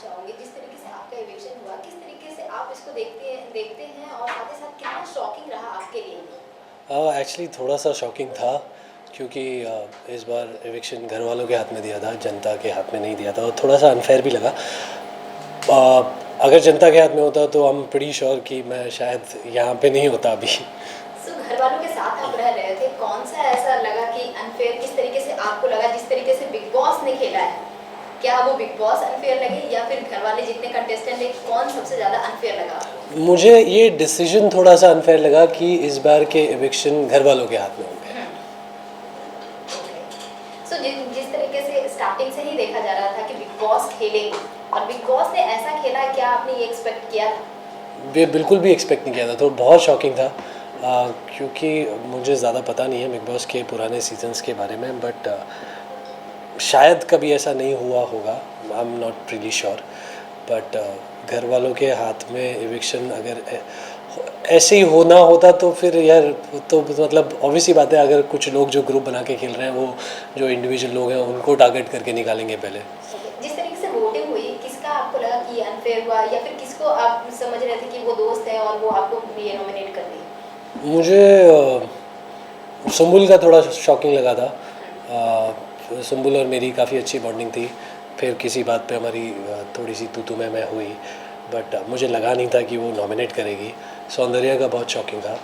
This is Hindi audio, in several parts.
चाहूँगी जिस तरीके से आपका इविक्शन हुआ, किस तरीके से आप इसको देखते हैं और साथ ही साथ कितना शॉकिंग रहा आपके लिए? एक्चुअली थोड़ा सा शॉकिंग था क्योंकि इस बार एविक्शन घर वालों के हाथ में दिया था, जनता के हाथ में नहीं दिया था और थोड़ा सा अनफेयर भी लगा। अगर जनता के हाथ में होता तो आई एम प्रीटी श्योर कि मैं शायद यहाँ पे नहीं होता अभी। सो घर वालों के साथ आप रह रहे थे, कौन सा ऐसा लगा कि अनफेयर किस तरीके से आपको लगा जिस तरीके से बिग बॉस ने खेला है? क्या वो बिग बॉस अनफेयर लगे या फिर घर वाले जितने कंटेस्टेंट थे कौन सबसे ज़्यादा अनफेयर लगा आपको? मुझे ये डिसीजन थोड़ा सा अनफेयर लगा कि इस बार के एविक्शन घर वालों के हाथ में होंगे। सो जिस तरीके से स्टार्टिंग से ही देखा जा रहा था कि बिग बॉस खेलेंगे और बिग बॉस ने ऐसा खेला, क्या आपने ये एक्सपेक्ट किया था? वे बिल्कुल भी एक्सपेक्ट नहीं किया था, तो बहुत शॉकिंग था। क्योंकि मुझे ज़्यादा पता नहीं है बिग बॉस के पुराने सीजन्स के बारे में, बट शायद कभी ऐसा नहीं हुआ होगा, I am not really sure. But घर वालों के हाथ में एविक्शन अगर ऐसे ही होना होता तो फिर यार, तो मतलब ऑब्वियसली बात है, अगर कुछ लोग जो ग्रुप बना के खेल रहे हैं वो जो इंडिविजुअल लोग हैं उनको टारगेट करके निकालेंगे पहले। जिस तरीके से वोटिंग हुई, किसका आपको लगा कि अनफेयर हुआ या फिर किसको आप समझ रहे थे कि वो दोस्त है और वो आपको ये नॉमिनेट कर दी? मुझे सुम्बुल का थोड़ा शॉकिंग लगा था। सुम्बुल और मेरी काफ़ी अच्छी बॉन्डिंग थी, फिर किसी बात पे हमारी थोड़ी सी तू मैं हुई, बट मुझे लगा नहीं था कि वो नॉमिनेट करेगी। सौंदर्या का बहुत शॉकिंग था।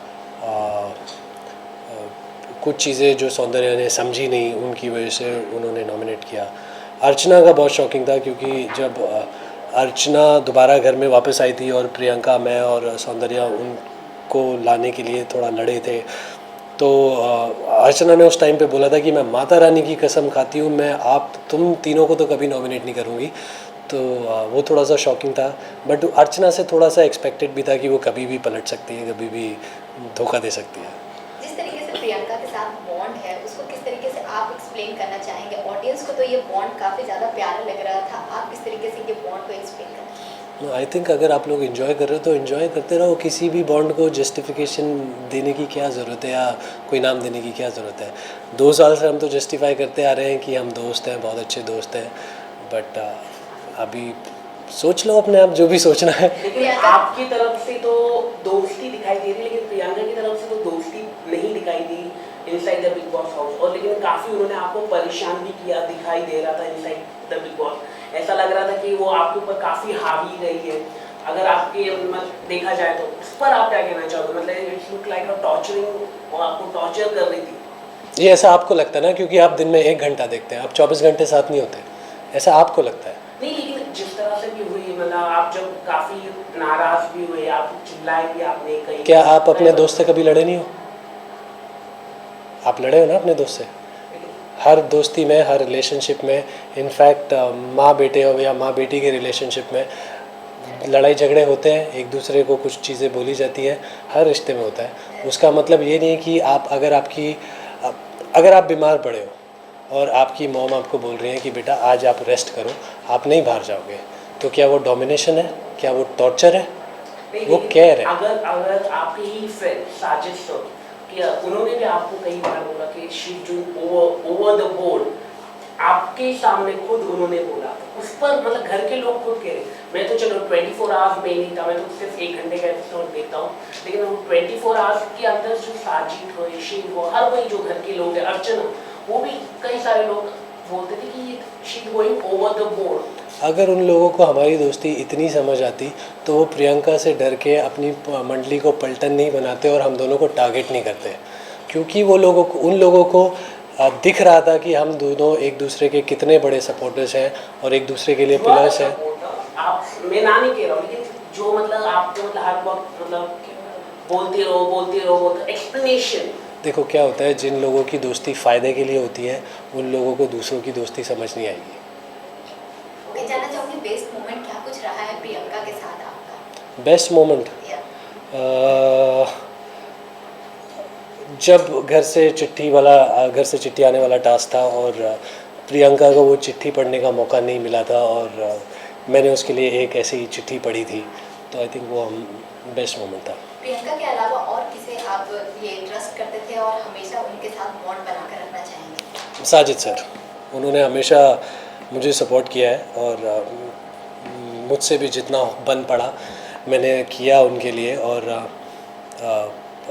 कुछ चीज़ें जो सौंदर्या ने समझी नहीं उनकी वजह से उन्होंने नॉमिनेट किया। अर्चना का बहुत शॉकिंग था क्योंकि जब अर्चना दोबारा घर में वापस आई थी और प्रियंका, मैं और सौंदर्या उनको लाने के लिए थोड़ा लड़े थे, तो अर्चना ने उस टाइम पे बोला था कि मैं माता रानी की कसम खाती हूँ, मैं तुम तीनों को तो कभी नॉमिनेट नहीं करूँगी। तो वो थोड़ा सा शॉकिंग था, बट अर्चना से थोड़ा सा एक्सपेक्टेड भी था कि वो कभी भी पलट सकती है, कभी भी धोखा दे सकती है। जिस तरीके से प्रियंका के साथ बॉन्ड है उसको किस तरीके से आप एक्सप्लेन करना चाहेंगे? ऑडियंस को तो ये बॉन्ड काफ़ी ज़्यादा प्यारा लग रहा था, आप किस तरीके से ये बॉन्ड को एक्सप्लेन करना चाहेंगे? आई थिंक अगर आप लोग इन्जॉय कर रहे हो तो इन्जॉय करते रहो, किसी भी बॉन्ड को जस्टिफिकेशन देने की क्या ज़रूरत है या कोई नाम देने की क्या ज़रूरत है। 2 साल से हम तो जस्टिफाई करते आ रहे हैं कि हम दोस्त हैं, बहुत अच्छे दोस्त हैं, बट अभी सोच लो अपने आप जो भी सोचना है। लेकिन आपकी तरफ से तो दोस्ती दिखाई दे रही है, लेकिन प्रियंका की तरफ से तो दोस्ती नहीं दिखाई the inside the big boss house, और लेकिन काफ़ी उन्होंने आपको परेशान भी किया दिखाई दे रहा था इनसाइड द बिग बॉस। ऐसा लग रहा था कि वो आपके ऊपर काफ़ी हावी रही है। अगर आपके मतलब देखा जाए तो उस पर आप क्या कहना चाहोगे? मतलब it's look like a torturing, वो आपको टॉर्चर कर रही थी। ये ऐसा आपको लगता है ना, क्योंकि आप दिन में 1 घंटा देखते हैं, आप 24 घंटे साथ नहीं होते, ऐसा आपको लगता है। नहीं, लेकिन जिस तरह से भी हुई, मतलब आप जब काफ़ी नाराज़ भी हुए, आप चिल्लाए भी आपने कहीं। क्या आप अपने दोस्त से कभी लड़े नहीं हो? आप लड़े हो ना अपने दोस्त से? हर दोस्ती में, हर रिलेशनशिप में, इनफैक्ट माँ बेटे हो या माँ बेटी के रिलेशनशिप में लड़ाई झगड़े होते हैं, एक दूसरे को कुछ चीज़ें बोली जाती हैं, हर रिश्ते में होता है। उसका मतलब ये नहीं है कि आप अगर आप बीमार पड़े हो और आपकी मॉम आपको बोल रही है कि बेटा आज आप रेस्ट करो, आप नहीं बाहर जाओगे, तो क्या वो डोमिनेशन है? क्या वो टॉर्चर है? वो केयर है। अगर आपके ही फ्रेंड साजिद सर, कि उन्होंने भी आपको कई बार बोला कि she do over the board, आपके सामने खुद उन्होंने बोला, उस पर मतलब घर के लोग खुद कह रहे, मैं तो चलो 24 आवर्स में नहीं था, मैं तो सिर्फ 1 घंटे का एपिसोड देखता हूँ, लेकिन वो 24 आवर्स के अंदर जो साजिद हो, शीन हो, हर कोई जो घर के लोग हैं, अर्चना, वो भी कई सारे लोग बोलते थे कि she is going over the board. अगर उन लोगों को हमारी दोस्ती इतनी समझ आती तो वो प्रियंका से डर के अपनी मंडली को पलटन नहीं बनाते और हम दोनों को टारगेट नहीं करते, क्योंकि उन लोगों को दिख रहा था कि हम दोनों एक दूसरे के कितने बड़े सपोर्टर्स हैं और एक दूसरे के लिए पिलर्स हैं। आप, मैं ना नहीं कह रहा हूँ, लेकिन जो मतलब आपको मतलब हर वक्त मतलब बोलते रहो एक्सप्लेनेशन। देखो क्या होता है, जिन लोगों की दोस्ती फ़ायदे के लिए होती है उन लोगों को दूसरों की दोस्ती समझ नहीं आएगी। मैं जानना चाहूँगी बेस्ट मोमेंट क्या कुछ रहा है प्रियंका के साथ आपका? बेस्ट मोमेंट जब घर से चिट्ठी आने वाला टास्क था और प्रियंका को वो चिट्ठी पढ़ने का मौका नहीं मिला था और मैंने उसके लिए एक ऐसी चिट्ठी पढ़ी थी, तो आई थिंक वो बेस्ट मोमेंट था। प्रियंका के अलावा और किसे आप ये ट्रस्ट करते थे और हमेशा उनके साथ बॉन्ड बनाकर रखना चाहेंगे? साजिद सर, उन्होंने हमेशा मुझे सपोर्ट किया है और मुझसे भी जितना बन पड़ा मैंने किया उनके लिए। और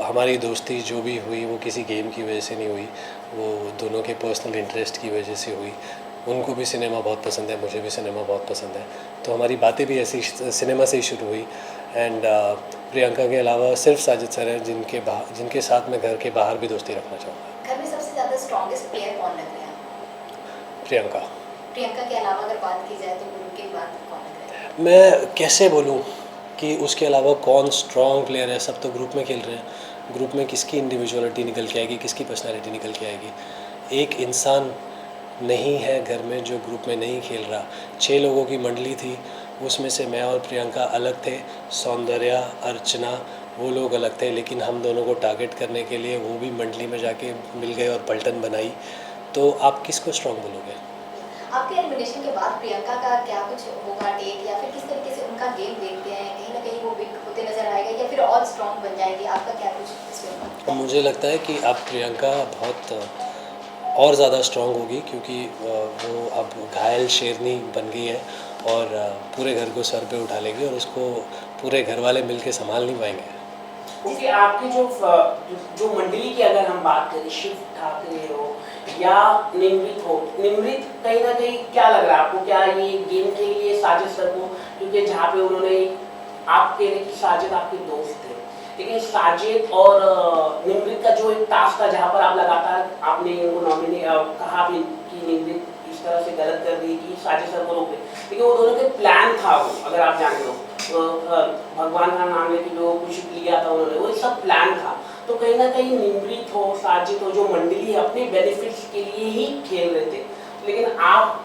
हमारी दोस्ती जो भी हुई वो किसी गेम की वजह से नहीं हुई, वो दोनों के पर्सनल इंटरेस्ट की वजह से हुई। उनको भी सिनेमा बहुत पसंद है, मुझे भी सिनेमा बहुत पसंद है, तो हमारी बातें भी ऐसी सिनेमा से ही शुरू हुई। एंड प्रियंका के अलावा सिर्फ साजिद सर हैं जिनके साथ मैं घर के बाहर भी दोस्ती रखना चाहूँगा। घर में सबसे ज़्यादा स्ट्रॉन्गेस्ट प्लेयर कौन लग रहे हैं? प्रियंका। प्रियंका के अलावा अगर बात की जाए तो गुरु के बाद कौन लग रहा है? मैं कैसे बोलूँ कि उसके अलावा कौन स्ट्रॉन्ग प्लेयर है? सब तो ग्रुप में खेल रहे हैं, ग्रुप में किसकी इंडिविजुअलिटी निकल के आएगी, किसकी पर्सनैलिटी निकल के आएगी? एक इंसान नहीं है घर में जो ग्रुप में नहीं खेल रहा। 6 लोगों की मंडली थी, उसमें से मैं और प्रियंका अलग थे, सौंदर्या, अर्चना वो लोग अलग थे, लेकिन हम दोनों को टारगेट करने के लिए वो भी मंडली में जाके मिल गए और पलटन बनाई। तो आप किसको स्ट्रॉन्ग बोलोगे? आपके एलिमिनेशन के बाद प्रियंका का क्या कुछ होगा टेक, या फिर किस तरीके से उनका गेम देखते हैं? कहीं ना कहीं वो वीक होते नजर आएगा या फिर और स्ट्रॉन्ग बन जाएगी? आपका क्या कुछ इसमें? मुझे लगता है कि अब प्रियंका बहुत और ज़्यादा स्ट्रॉन्ग होगी, क्योंकि वो अब घायल शेरनी बन गई है और पूरे घर को सर पे उठा लेगी और उसको पूरे घर वाले मिल के संभाल नहीं पाएंगे। क्योंकि आपकी जो मंडली की अगर हम बात करें, शिव ठाकरे हो या निमृत हो, निमृत कहीं ना कहीं क्या लग रहा है आपको, क्या ये गेम के लिए साजिद सर को, क्योंकि जहाँ पे उन्होंने आप कह रहे कि साजिद आपके दोस्त थे, लेकिन साजिद और निमृत का जो एक टास्क था जहाँ पर आप लगातार आपने उनको नॉमिनेट कहा भी कि निमृत इस तरह से गलत कर रही कि साजिद सर को रोक दे, लेकिन वो दोनों के प्लान था, वो अगर आप जानते हो भगवान का नाम लेके जो कुछ लिया था उन्होंने, वो सब प्लान था। तो कहीं ना कहीं निमृत हो, साजिद हो, जो मंडली है अपने बेनिफिट्स के लिए ही खेल रहे थे, लेकिन आप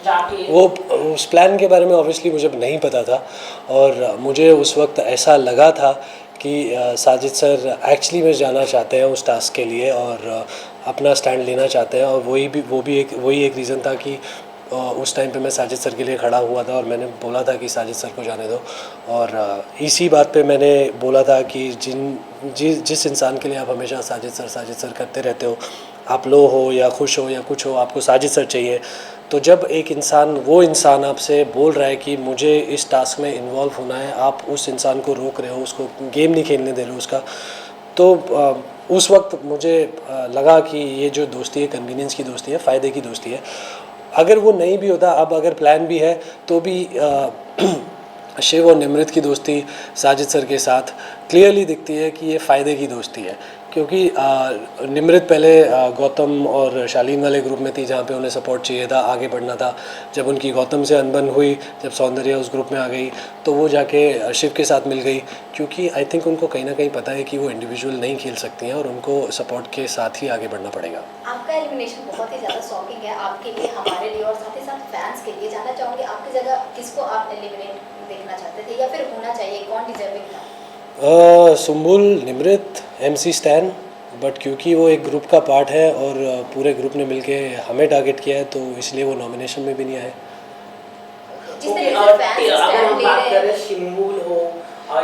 जाके वो उस प्लान के बारे में ऑब्वियसली मुझे नहीं पता था, और मुझे उस वक्त ऐसा लगा था कि साजिद सर एक्चुअली में जाना चाहते हैं उस टास्क के लिए और अपना स्टैंड लेना चाहते हैं, और वही एक रीज़न था कि उस टाइम पे मैं साजिद सर के लिए खड़ा हुआ था और मैंने बोला था कि साजिद सर को जाने दो। और इसी बात पे मैंने बोला था कि जिस इंसान के लिए आप हमेशा साजिद सर करते रहते हो, आप लो हो या खुश हो या कुछ हो, आपको साजिद सर चाहिए। तो जब एक वो इंसान आपसे बोल रहा है कि मुझे इस टास्क में इन्वॉल्व होना है, आप उस इंसान को रोक रहे हो, उसको गेम नहीं खेलने दे रहे हो उसका, तो उस वक्त मुझे लगा कि ये जो दोस्ती है कन्वीनियंस की दोस्ती है, फ़ायदे की दोस्ती है। अगर वो नहीं भी होता, अब अगर प्लान भी है तो भी शिव और निमृत की दोस्ती साजिद सर के साथ क्लियरली दिखती है कि ये फ़ायदे की दोस्ती है, क्योंकि निमृत पहले गौतम और शालीन वाले ग्रुप में थी जहाँ पे उन्हें सपोर्ट चाहिए था, आगे बढ़ना था। जब उनकी गौतम से अनबन हुई, जब सौंदर्या उस ग्रुप में आ गई, तो वो जाके शिव के साथ मिल गई, क्योंकि आई थिंक उनको कहीं ना कहीं पता है कि वो इंडिविजुअल नहीं खेल सकती हैं और उनको सपोर्ट के साथ ही आगे बढ़ना पड़ेगा। आपका एलिमिनेशन बहुत ही ज़्यादा शॉकिंग है आपके लिए, हमारे लिए और साथ ही साथ फैंस के लिए। जानना चाहूँगी आपकी जगह किसको आप एलिमिनेट देखना चाहते थे या फिर होना चाहिए, कौन डिजर्विंग था? Sumbul, Nimrit, MC stand, but क्योंकि वो एक ग्रुप का पार्ट है और पूरे ग्रुप ने मिलके हमें टारगेट किया है, तो इसलिए वो नॉमिनेशन में भी नहीं आए। जिस तरीके से फैंस अगर हम स्टैंड ले बात रहे करें हैं, सिम्बुल हो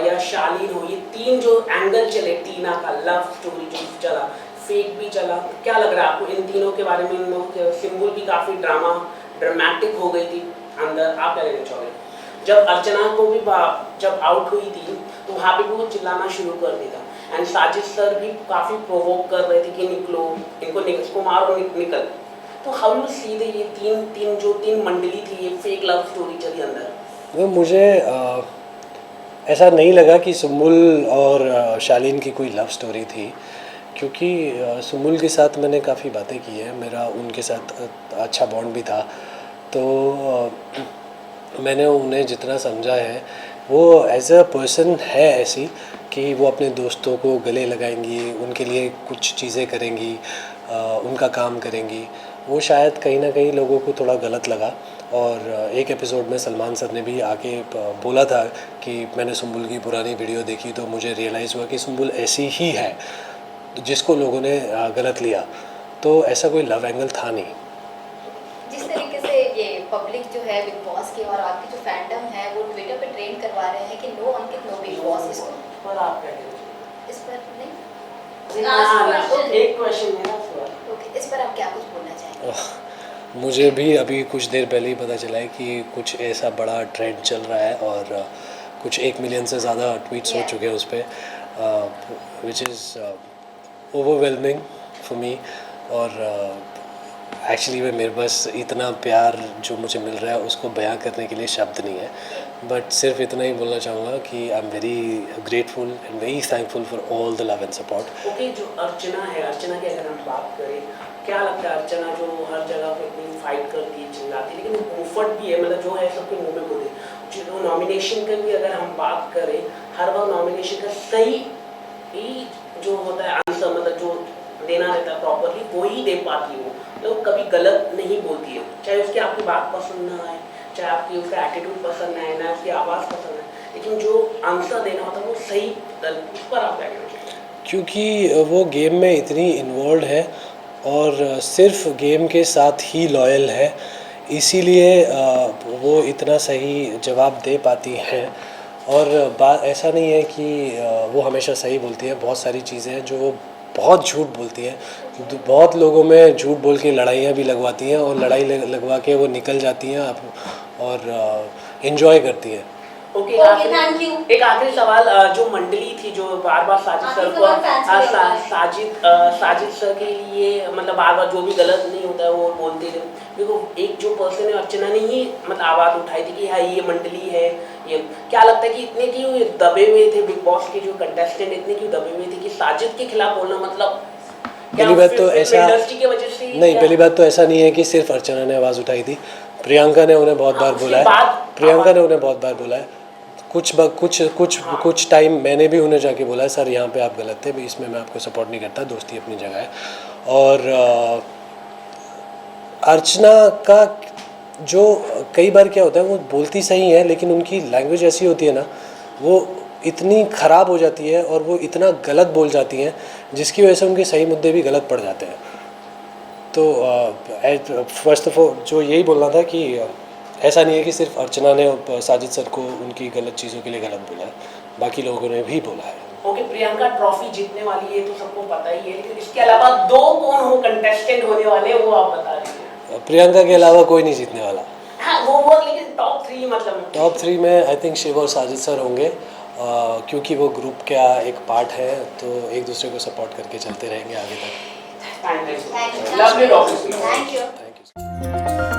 या शालीन हो, ये तीन जो एंगल चले, टीना का लव स्टोरी जो चला, फेक भी चला, तो क्या लग रहा है आपको इन तीनों के बारे में? इन लोगों के सिम्बुल भी काफ़ी ड्रामेटिक हो गई थी अंदर, आप क्या कहना चाहोगे? जब अर्चना को भी जब आउट हुई थी तो वहाँ पे भी वो चिल्लाना शुरू कर दिया था, एंड साजिद सर भी काफ़ी प्रोवोक कर रहे थे कि निकलो, इसको मारो, निकल। तो हाउ यू सी ये तीन मंडली थी, ये फेक लव स्टोरी चली अंदर? मुझे ऐसा नहीं लगा कि सुम्बुल और शालीन की कोई लव स्टोरी थी, क्योंकि सुम्बुल के साथ मैंने काफ़ी बातें की है, मेरा उनके साथ अच्छा बॉन्ड भी था। तो मैंने उन्हें जितना समझा है, वो एज अ पर्सन है ऐसी कि वो अपने दोस्तों को गले लगाएंगी, उनके लिए कुछ चीज़ें करेंगी, उनका काम करेंगी। वो शायद कहीं ना कहीं लोगों को थोड़ा गलत लगा, और एक एपिसोड में सलमान सर ने भी आके बोला था कि मैंने सुम्बुल की पुरानी वीडियो देखी तो मुझे रियलाइज़ हुआ कि सुम्बुल ऐसी ही है, जिसको लोगों ने गलत लिया। तो ऐसा कोई लव एंगल था नहीं। जिस तरीके से ये पब्लिक जो है बिग बॉस की और आपकी जो फैंडम है वो ट्विटर पे ट्रेंड करवा रहे हैं कि नो अंकित नो बिग बॉस, इसको पर आप क्या कहते हैं? इस पर नहीं, एक क्वेश्चन मेरा सवाल। ओके, इस पर आप क्या कुछ बोलना चाहेंगे? मुझे भी अभी कुछ देर पहले ही पता चला है कि कुछ ऐसा बड़ा ट्रेंड चल रहा है और कुछ 1 मिलियन से ज़्यादा ट्वीट्स हो Yeah. चुके हैं उस पर, which is overwhelming for me. और एक्चुअली में मेरे पास इतना प्यार जो मुझे मिल रहा है उसको बयां करने के लिए शब्द नहीं है, बट सिर्फ इतना ही बोलना चाहूँगा कि I am very grateful and very thankful for all the love and support. Okay, जो अर्चना है, अर्चना की अगर हम बात करें, क्या लगता है अर्चना जो हर जगह पे इतनी फाइट करती है, चिल्लाती है, लेकिन मुफट भी है, मतलब जो है सबके मुंह में बोले। जो नॉमिनेशन का भी अगर हम बात करें, हर बार नॉमिनेशन का सही ही जो होता है आंसर, मतलब जो देना रहता है प्रॉपरली, वो ही दे पाती हो, मतलब कभी गलत नहीं बोलती है, चाहे उसकी आपकी बात पसंद ना आए, चाहे आपकी उसका एटीट्यूड पसंद ना आए, ना उसकी आवाज़ पसंद आए, लेकिन जो आंसर देना होता है वो सही, उस पर आप क्या कहना चाहेंगे? क्योंकि वो गेम में इतनी इन्वॉल्व है और सिर्फ गेम के साथ ही लॉयल है, इसीलिए वो इतना सही जवाब दे पाती हैं। और बात ऐसा नहीं है कि वो हमेशा सही बोलती है, बहुत सारी चीज़ें हैं जो वो बहुत झूठ बोलती है। बहुत लोगों में झूठ बोल के लड़ाइयाँ भी लगवाती हैं और लड़ाई लगवा के वो निकल जाती हैं और इन्जॉय करती हैं। Okay, Okay, thank you. एक आखिरी सवाल, जो मंडली थी जो बार बार साजिद सर को, साजिद सर के लिए मतलब बार बार जो भी गलत नहीं होता है वो बोलते थे, देखो एक जो पर्सन है अर्चना ने ही मतलब आवाज़ उठाई थी कि हाँ ये मंडली है, ये क्या लगता है कि इतने क्यों दबे हुए थे बिग बॉस के जो कंटेस्टेंट, इतने क्यों दबे हुए थे कि साजिद के खिलाफ बोलना, मतलब पहली बात तो ऐसा इंडस्ट्री की वजह से नहीं, पहली बात तो ऐसा नहीं है कि सिर्फ अर्चना ने आवाज़ उठाई थी, प्रियंका ने उन्हें बहुत बार बोला है, प्रियंका ने उन्हें बहुत बार बोला है। कुछ टाइम मैंने भी उन्हें जाके बोला है सर यहाँ पे आप गलत थे, इसमें मैं आपको सपोर्ट नहीं करता, दोस्ती अपनी जगह है। और अर्चना का जो कई बार क्या होता है वो बोलती सही है लेकिन उनकी लैंग्वेज ऐसी होती है ना, वो इतनी ख़राब हो जाती है और वो इतना गलत बोल जाती हैं जिसकी वजह से उनके सही मुद्दे भी गलत पड़ जाते हैं। तो फर्स्ट ऑफ ऑल जो यही बोलना था कि ऐसा नहीं है कि सिर्फ अर्चना ने साजिद सर को उनकी गलत चीज़ों के लिए गलत बोला है, बाकी लोगों ने भी बोला है। ओके, प्रियंका ट्रॉफी जीतने वाली है तो सबको पता ही है, लेकिन इसके अलावा दो कौन हो कंटेस्टेंट होने वाले वो आप बता दीजिए। प्रियंका के अलावा कोई नहीं जीतने वाला। हाँ वो लेकिन टॉप 3 मतलब टॉप 3 में आई थिंक शिव और साजिद सर होंगे, क्योंकि वो ग्रुप का एक पार्ट है, तो एक दूसरे को सपोर्ट करके चलते रहेंगे आगे तक। Thank you, Thank you. Lovely topic. Thank you. Thank you.